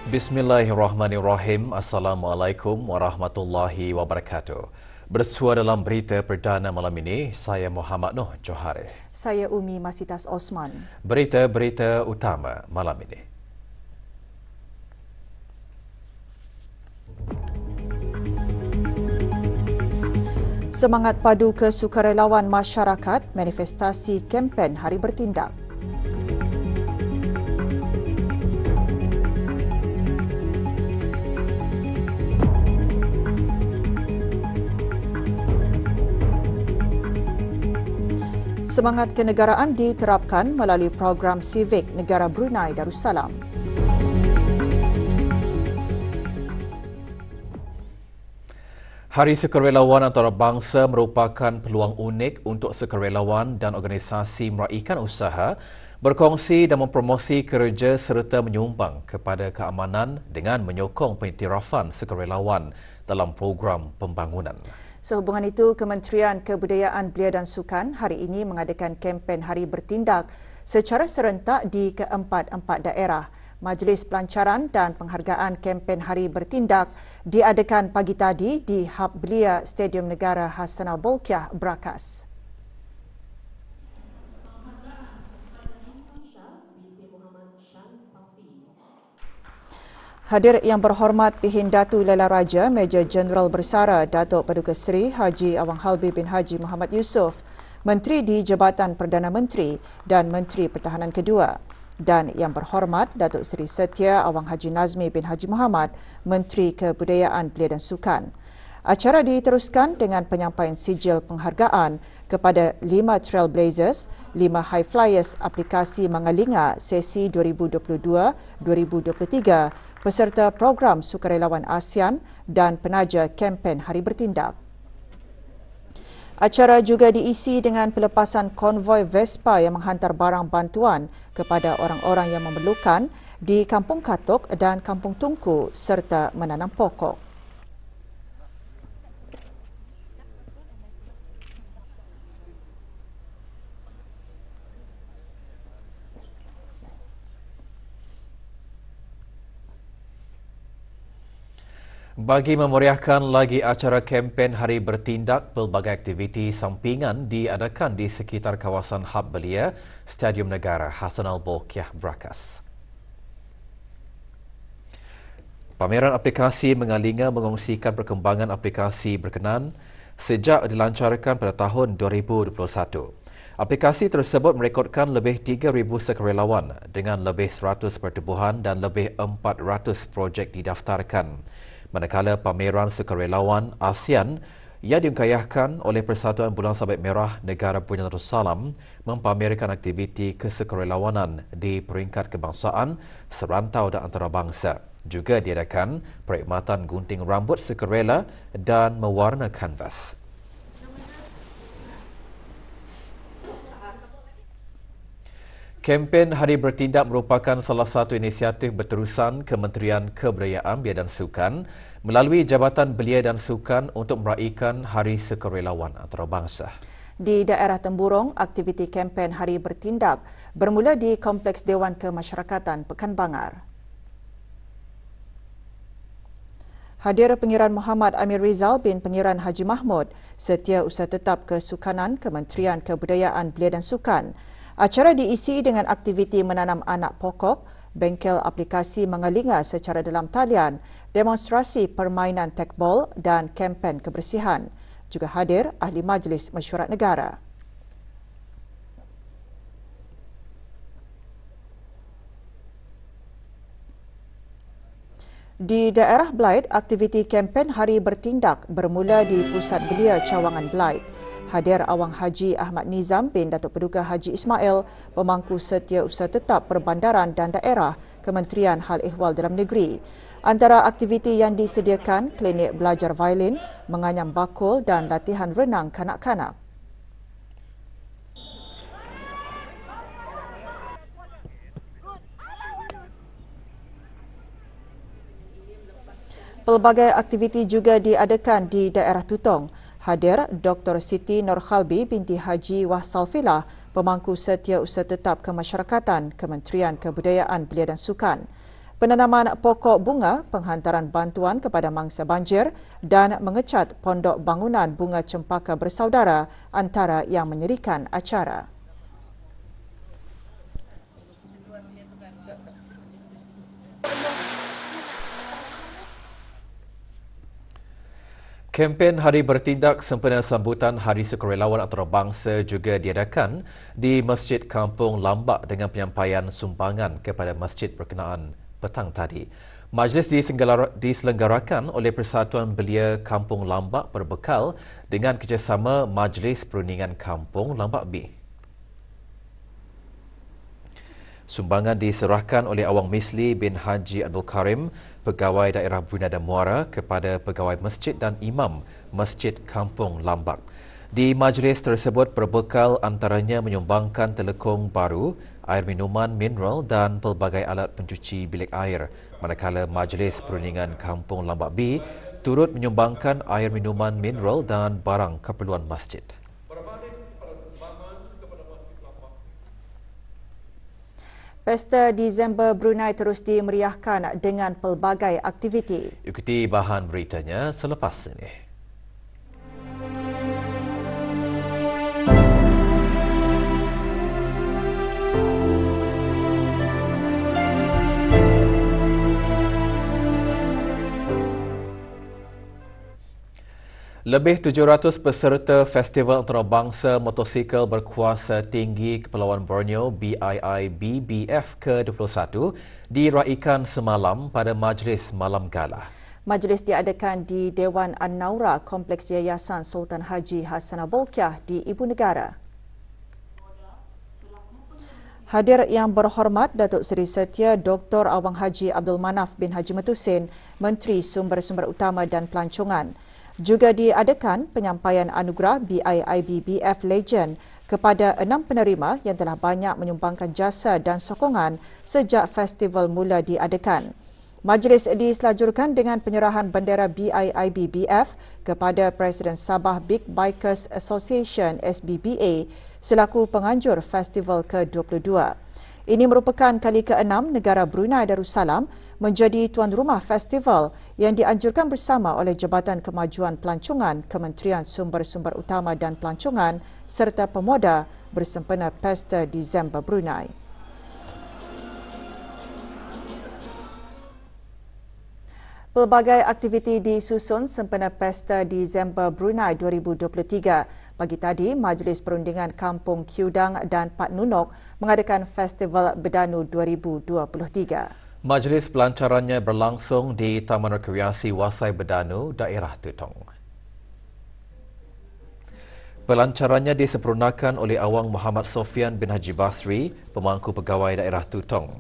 Bismillahirrahmanirrahim. Assalamualaikum warahmatullahi wabarakatuh. Bersua dalam berita perdana malam ini, saya Muhammad Noh Johari. Saya Umi Masitas Osman. Berita-berita utama malam ini. Semangat padu kesukarelawan masyarakat, manifestasi kempen Hari Bertindak. Semangat kenegaraan diterapkan melalui program Civic Negara Brunei Darussalam. Hari Sukarelawan Antarabangsa merupakan peluang unik untuk sukarelawan dan organisasi meraikan usaha berkongsi dan mempromosi kerja serta menyumbang kepada keamanan dengan menyokong pengiktirafan sukarelawan dalam program pembangunan. Sehubungan itu, Kementerian Kebudayaan Belia dan Sukan hari ini mengadakan kempen Hari Bertindak secara serentak di keempat-empat daerah. Majlis Pelancaran dan Penghargaan Kempen Hari Bertindak diadakan pagi tadi di Hub Belia Stadium Negara Hassanal Bolkiah, Brakas. Hadir Yang Berhormat Pihin Datu Lela Raja, Major Jeneral Bersara Datuk Paduka Seri Haji Awang Halbi bin Haji Muhammad Yusof, Menteri di Jabatan Perdana Menteri dan Menteri Pertahanan Kedua, dan Yang Berhormat Datuk Seri Setia Awang Haji Nazmi bin Haji Muhammad, Menteri Kebudayaan Belia dan Sukan. Acara diteruskan dengan penyampaian sijil penghargaan kepada 5 Trailblazers, 5 High Flyers aplikasi Mangalinga sesi 2022-2023, peserta program Sukarelawan ASEAN dan penaja kempen Hari Bertindak. Acara juga diisi dengan pelepasan konvoi Vespa yang menghantar barang bantuan kepada orang-orang yang memerlukan di Kampung Katuk dan Kampung Tungku serta menanam pokok. Bagi memeriahkan lagi acara kempen Hari Bertindak, pelbagai aktiviti sampingan diadakan di sekitar kawasan Hub Belia, Stadium Negara Hassanal Bolkiah, Brakas. Pameran aplikasi Mangalinga mengongsikan perkembangan aplikasi berkenan sejak dilancarkan pada tahun 2021. Aplikasi tersebut merekodkan lebih 3,000 sukarelawan dengan lebih 100 pertubuhan dan lebih 400 projek didaftarkan. Manakala pameran sukarelawan ASEAN yang diungkayahkan oleh Persatuan Bulan Sabit Merah Negara Brunei Darussalam mempamerkan aktiviti kesukarelawanan di peringkat kebangsaan, serantau dan antarabangsa. Juga diadakan perkhidmatan gunting rambut sukarela dan mewarna kanvas. Kempen Hari Bertindak merupakan salah satu inisiatif berterusan Kementerian Kebudayaan Belia dan Sukan melalui Jabatan Belia dan Sukan untuk meraikan Hari Sukarelawan Antarabangsa. Di daerah Temburong, aktiviti kempen Hari Bertindak bermula di Kompleks Dewan Kemasyarakatan Pekan Bangar. Hadir Pengiran Muhammad Amir Rizal bin Pengiran Haji Mahmud, Setiausaha Tetap Kesukanan Kementerian Kebudayaan Belia dan Sukan. Acara diisi dengan aktiviti menanam anak pokok, bengkel aplikasi Mangalinga secara dalam talian, demonstrasi permainan tekbol dan kempen kebersihan. Juga hadir Ahli Majlis Mesyuarat Negara. Di daerah Blyth, aktiviti kempen Hari Bertindak bermula di Pusat Belia Cawangan Blyth. Hadir Awang Haji Ahmad Nizam bin Datuk Paduka Haji Ismail, Pemangku Setiausaha Tetap Perbandaran dan Daerah Kementerian Hal Ehwal Dalam Negeri. Antara aktiviti yang disediakan, klinik belajar violin, menganyam bakul dan latihan renang kanak-kanak. Pelbagai aktiviti juga diadakan di daerah Tutong. Hadir Dr. Siti Nurkhalbi binti Haji Wahsalfilah, pemangku Setiausaha Tetap Kemasyarakatan Kementerian Kebudayaan Belia dan Sukan. Penanaman pokok bunga, penghantaran bantuan kepada mangsa banjir dan mengecat pondok bangunan bunga cempaka bersaudara antara yang menyerikan acara. Kempen Hari Bertindak sempena sambutan Hari Sukarelawan Antarabangsa juga diadakan di Masjid Kampung Lambak dengan penyampaian sumbangan kepada masjid berkenaan petang tadi. Majlis diselenggarakan oleh Persatuan Belia Kampung Lambak berbekal dengan kerjasama Majlis Perundingan Kampung Lambak B. Sumbangan diserahkan oleh Awang Misli bin Haji Abdul Karim, Pegawai Daerah Brunei dan Muara kepada Pegawai Masjid dan Imam Masjid Kampung Lambak. Di majlis tersebut berbekal antaranya menyumbangkan telekong baru, air minuman mineral dan pelbagai alat pencuci bilik air. Manakala Majlis Perundingan Kampung Lambak B turut menyumbangkan air minuman mineral dan barang keperluan masjid. Pesta Disember Brunei terus dimeriahkan dengan pelbagai aktiviti. Ikuti bahan beritanya selepas ini. Lebih 700 peserta Festival Antarabangsa Motosikal Berkuasa Tinggi Kepulauan Borneo BII-BBF ke-21 diraikan semalam pada Majlis Malam Gala. Majlis diadakan di Dewan An-Naura, Kompleks Yayasan Sultan Haji Hassanah Bolkiah di Ibu Negara. Hadir yang berhormat Datuk Seri Setia Dr. Awang Haji Abdul Manaf bin Haji Matusin, Menteri Sumber-Sumber Utama dan Pelancongan. Juga diadakan penyampaian anugerah BII-BBF Legend kepada 6 penerima yang telah banyak menyumbangkan jasa dan sokongan sejak festival mula diadakan. Majlis diselajurkan dengan penyerahan bendera BII-BBF kepada Presiden Sabah Big Bikers Association SBBA selaku penganjur festival ke-22. Ini merupakan kali ke-6 negara Brunei Darussalam menjadi tuan rumah festival yang dianjurkan bersama oleh Jabatan Kemajuan Pelancongan, Kementerian Sumber-Sumber Utama dan Pelancongan serta Pemuda bersempena Pesta Disember Brunei. Pelbagai aktiviti disusun sempena Pesta Disember Brunei 2023. Pagi tadi, Majlis Perundingan Kampung Kudang dan Pat Nunok mengadakan Festival Bedanu 2023. Majlis pelancarannya berlangsung di Taman Rekreasi Wasai Bedanu, daerah Tutong. Pelancarannya disempurnakan oleh Awang Muhammad Sofian bin Haji Basri, pemangku pegawai daerah Tutong.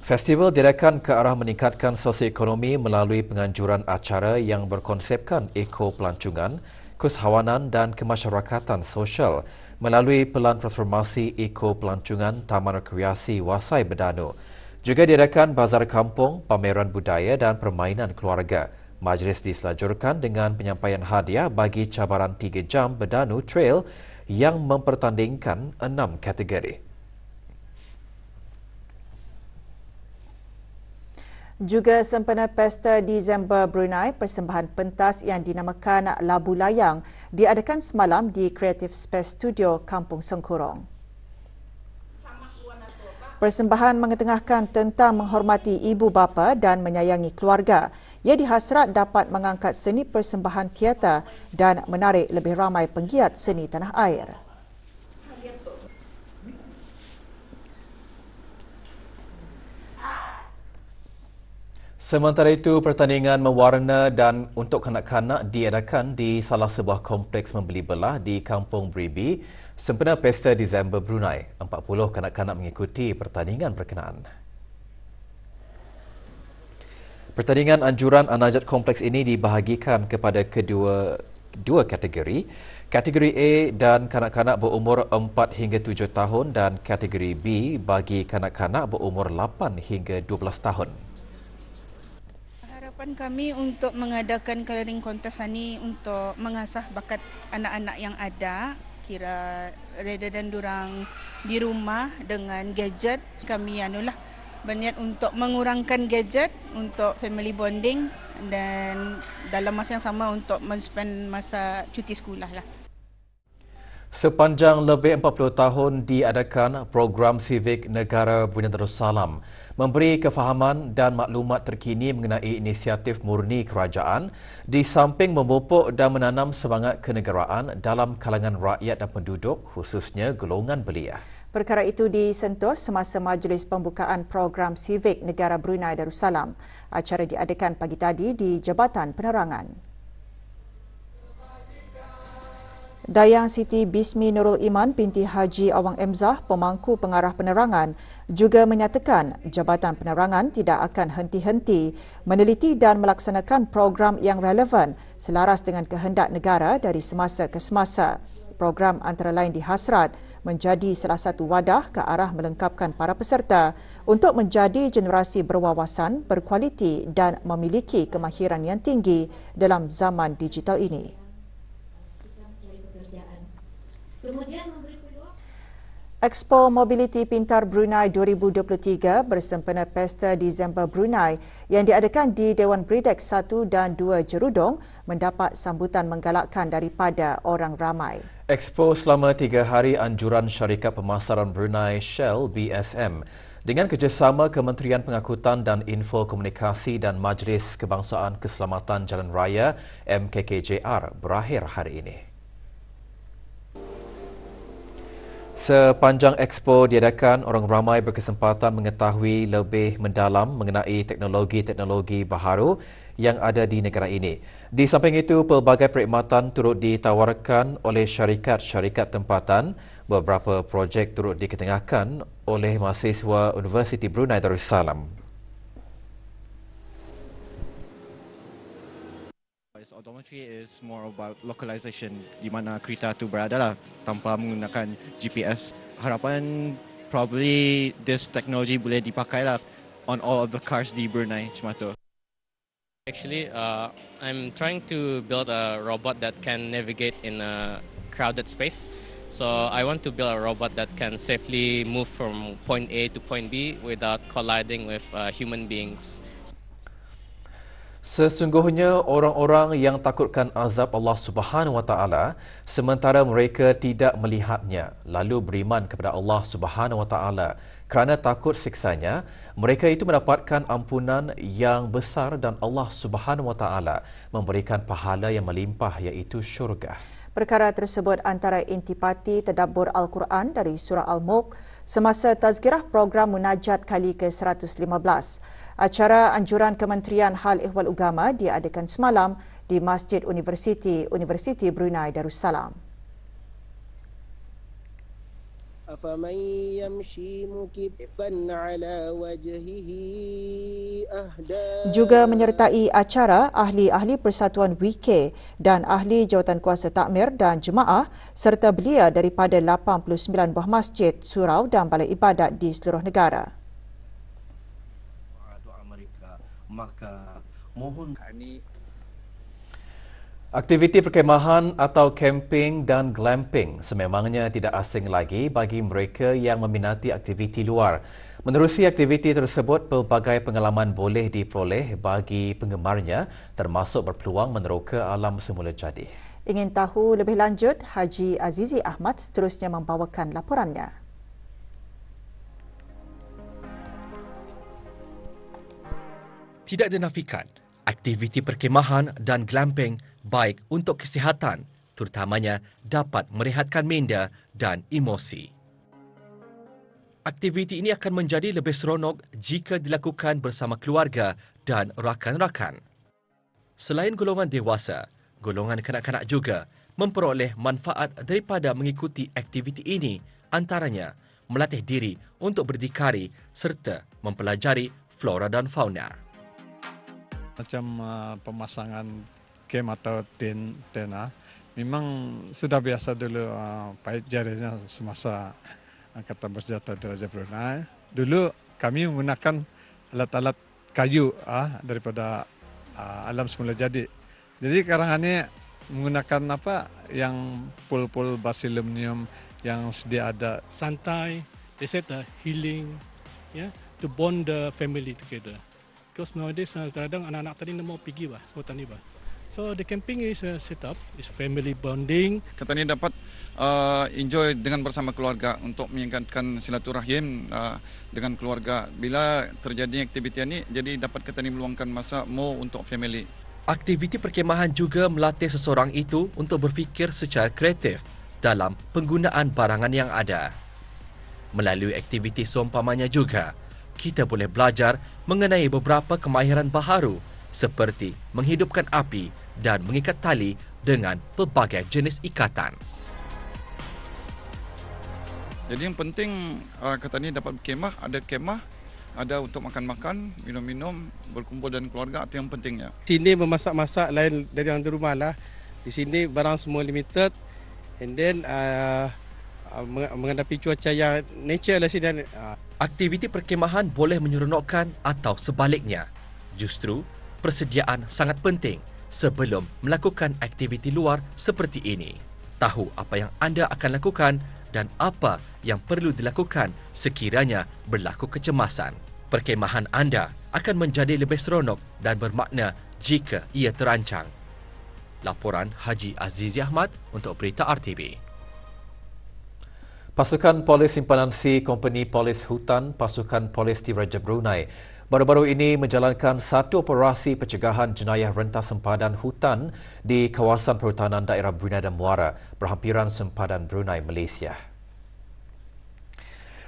Festival diadakan ke arah meningkatkan sosioekonomi melalui penganjuran acara yang berkonsepkan eko-pelancongan, kesawanan dan kemasyarakatan sosial melalui pelan transformasi eko-pelancongan Taman Rekreasi Wasai Bedanu. Juga diadakan bazar kampung, pameran budaya dan permainan keluarga. Majlis diselajurkan dengan penyampaian hadiah bagi cabaran 3 jam Bedanu Trail yang mempertandingkan 6 kategori. Juga sempena Pesta Disember Brunei, persembahan pentas yang dinamakan Labu Layang diadakan semalam di Creative Space Studio Kampung Sengkurong. Persembahan mengetengahkan tentang menghormati ibu bapa dan menyayangi keluarga. Ia dihasrat dapat mengangkat seni persembahan teater dan menarik lebih ramai penggiat seni tanah air. Sementara itu, pertandingan mewarna dan untuk kanak-kanak diadakan di salah sebuah kompleks membeli belah di Kampung Bribi sempena Pesta Disember Brunei. 40 kanak-kanak mengikuti pertandingan berkenaan. Pertandingan anjuran An-Najat Kompleks ini dibahagikan kepada dua kategori. Kategori A dan kanak-kanak berumur 4 hingga 7 tahun dan kategori B bagi kanak-kanak berumur 8 hingga 12 tahun. Harapan kami untuk mengadakan colouring contest ini untuk mengasah bakat anak-anak yang ada, kira rather than durang di rumah dengan gadget, kami berniat untuk mengurangkan gadget untuk family bonding dan dalam masa yang sama untuk men-spend masa cuti sekolah lah. Sepanjang lebih 40 tahun diadakan program Civic Negara Brunei Darussalam memberi kefahaman dan maklumat terkini mengenai inisiatif murni kerajaan di samping memupuk dan menanam semangat kenegaraan dalam kalangan rakyat dan penduduk khususnya golongan belia. Perkara itu disentuh semasa majlis pembukaan program Civic Negara Brunei Darussalam. Acara diadakan pagi tadi di Jabatan Penerangan. Dayang Siti Bismi Nurul Iman binti Haji Awang Emzah, pemangku pengarah penerangan, juga menyatakan Jabatan Penerangan tidak akan henti-henti meneliti dan melaksanakan program yang relevan selaras dengan kehendak negara dari semasa ke semasa. Program antara lain dihasrat menjadi salah satu wadah ke arah melengkapkan para peserta untuk menjadi generasi berwawasan, berkualiti dan memiliki kemahiran yang tinggi dalam zaman digital ini. Expo Mobiliti Pintar Brunei 2023 bersempena Pesta Disember Brunei yang diadakan di Dewan Bridek 1 dan 2 Jerudong mendapat sambutan menggalakkan daripada orang ramai. Expo selama 3 hari anjuran Syarikat Pemasaran Brunei Shell BSM dengan kerjasama Kementerian Pengangkutan dan Info Komunikasi dan Majlis Kebangsaan Keselamatan Jalan Raya MKKJR berakhir hari ini. Sepanjang Expo diadakan, orang ramai berkesempatan mengetahui lebih mendalam mengenai teknologi-teknologi baharu yang ada di negara ini. Di samping itu, pelbagai perkhidmatan turut ditawarkan oleh syarikat-syarikat tempatan. Beberapa projek turut diketengahkan oleh mahasiswa Universiti Brunei Darussalam. Odometry is more about localization, di mana kereta tu berada lah tanpa menggunakan GPS. Harapan probably this technology boleh dipakai lah on all of the cars di Brunei macam tu. Actually, I'm trying to build a robot that can navigate in a crowded space. So I want to build a robot that can safely move from point A to point B without colliding with human beings. Sesungguhnya orang-orang yang takutkan azab Allah Subhanahu Wa Taala sementara mereka tidak melihatnya lalu beriman kepada Allah Subhanahu Wa Taala kerana takut siksanya, mereka itu mendapatkan ampunan yang besar dan Allah Subhanahu Wa Taala memberikan pahala yang melimpah iaitu syurga. Perkara tersebut antara intipati tadabbur Al-Quran dari surah Al-Mulk semasa tazkirah program Munajat kali ke-115. Acara anjuran Kementerian Hal Ehwal Agama diadakan semalam di Masjid Universiti Brunei Darussalam. أفمن يمشي مكبا على وجهه أهدى. Juga menyertai acara ahli-ahli Persatuan WIKE dan ahli Jawatankuasa Takmir dan Jemaah serta belia daripada 89 buah masjid, surau dan balai ibadat di seluruh negara. Doa mereka, maka mohon kami. Aktiviti perkemahan atau camping dan glamping sememangnya tidak asing lagi bagi mereka yang meminati aktiviti luar. Menerusi aktiviti tersebut, pelbagai pengalaman boleh diperoleh bagi penggemarnya termasuk berpeluang meneroka alam semula jadi. Ingin tahu lebih lanjut, Haji Azizi Ahmad seterusnya membawakan laporannya. Tidak dinafikan, aktiviti perkemahan dan glamping baik untuk kesihatan, terutamanya dapat merehatkan minda dan emosi. Aktiviti ini akan menjadi lebih seronok jika dilakukan bersama keluarga dan rakan-rakan. Selain golongan dewasa, golongan kanak-kanak juga memperoleh manfaat daripada mengikuti aktiviti ini, antaranya melatih diri untuk berdikari serta mempelajari flora dan fauna. Macam pemasangan kem atau tena, memang sudah biasa dulu pahit jarinya semasa Angkatan Bersenjata Diraja Brunei. Dulu kami menggunakan alat-alat kayu daripada alam semula jadi. Jadi sekarang ini menggunakan yang pul-pul basilumnium yang sedia ada. Santai, they said healing, to bond the family together. Because nowadays kadang-kadang anak-anak tadi nak mau pergi hutan ni So the camping is set up, is family bonding. Kita ni dapat enjoy dengan bersama keluarga untuk meningkatkan silaturahim dengan keluarga. Bila terjadi aktiviti ini, jadi dapat kita ni meluangkan masa more untuk family. Aktiviti perkemahan juga melatih seseorang itu untuk berfikir secara kreatif dalam penggunaan barangan yang ada. Melalui aktiviti seumpamanya juga, kita boleh belajar mengenai beberapa kemahiran baharu seperti menghidupkan api dan mengikat tali dengan pelbagai jenis ikatan. Jadi yang penting kita ni dapat berkemah, ada untuk makan-makan, minum-minum, berkumpul dengan keluarga, itu yang pentingnya. Sini memasak-masak lain dari yang di rumah lah. Di sini barang semua limited, and then menghadapi cuaca yang nature lah sini. Aktiviti perkemahan boleh menyeronokkan atau sebaliknya. Justru, persediaan sangat penting sebelum melakukan aktiviti luar seperti ini. Tahu apa yang anda akan lakukan dan apa yang perlu dilakukan sekiranya berlaku kecemasan. Perkemahan anda akan menjadi lebih seronok dan bermakna jika ia terancang. Laporan Haji Azizi Ahmad untuk Berita RTB. Pasukan Polis Simpanan C Kompeni Polis Hutan Pasukan Polis Diraja Brunei baru-baru ini menjalankan satu operasi pencegahan jenayah rentas sempadan hutan di kawasan perhutanan daerah Brunei dan Muara, berhampiran sempadan Brunei, Malaysia.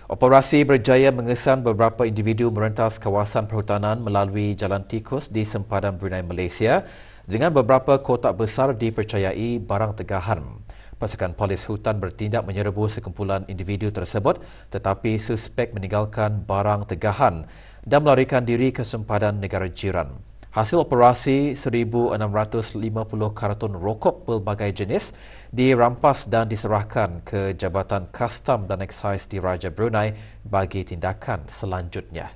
Operasi berjaya mengesan beberapa individu merentas kawasan perhutanan melalui jalan tikus di sempadan Brunei, Malaysia dengan beberapa kotak besar dipercayai barang tegahan. Pasukan Polis Hutan bertindak menyerbu sekumpulan individu tersebut tetapi suspek meninggalkan barang tegahan dan melarikan diri ke sempadan negara jiran. Hasil operasi 1,650 kartun rokok pelbagai jenis dirampas dan diserahkan ke Jabatan Kastam dan Eksais Diraja Brunei bagi tindakan selanjutnya.